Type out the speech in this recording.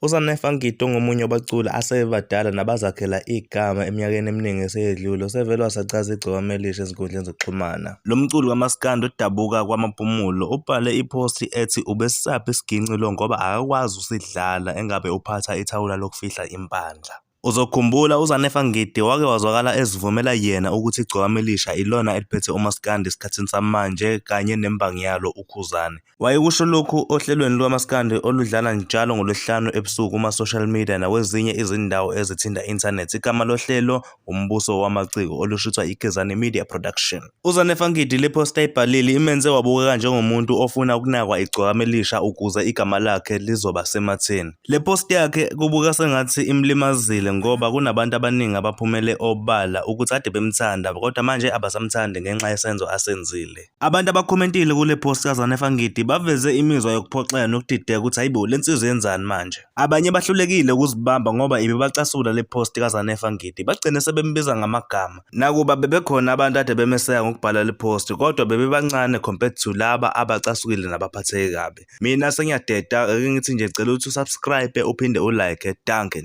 UZanele Ngidi ongomunye wabaculi asebadala nabazakhela igama eminyakeni eminingi eseyedlule usevele wasachaza igciwane elisha ezinkundleni zokuxhumana. Lo mculi kamaskandi odabuka kwaMaphumulo ubhale iphosti ethi ubesisaphi isiginci lo ngoba akakwazi usidlala engabe uphatha ithawula lokufihla impandla. Uzokhumbula uZanele Ngidi wake wazwakala ezivumela yena ukuthi igciwane elisha ilona eliphethe umaskandi esikhathini samanje kanye nembangi yalo uKhuzani. Wayekusho lokhu ohlelweni lukaMaskandi oludlala njalo ngoLwesihlanu ebusuku kuma-social media nakwezinye izindawo ezithinta i-inthanethi. Igama lohlelo Umbuso Wamaciko olushuthwa iGezani Media Production. UZanele Ngidi le post ayibhalile imenze wabukeka njengomuntu ofuna ukunakwa igciwane elisha ukuze igama lakhe lizoba sematheni. Le post yakhe kubuka sengathi imlimazile ngoba kunabantu abaningi abaphumele obala ukuthi ade bemthanda kodwa manje abasamthandi ngenxa yesenzo asenzile. Abantu abakhomentile kule post kaZanele Ngidi baveze imizwa yokuphoxeka nokudideka ukuthi hayibo le nsizwa yenzani manje. Abanye bahlulekile ukuzibamba ngoba ibibacasula le post kaZanele Ngidi bagcine sebembiza ngamagama. Nakuba bebekhona abantu ade bemeseka ngokubhala le post kodwa bebebancane compared to laba abacasukile nabaphatheke kabi. Mina sengiyadeda ake ngithi nje cela ukuthi usubscribe uphinde ulike. Danke.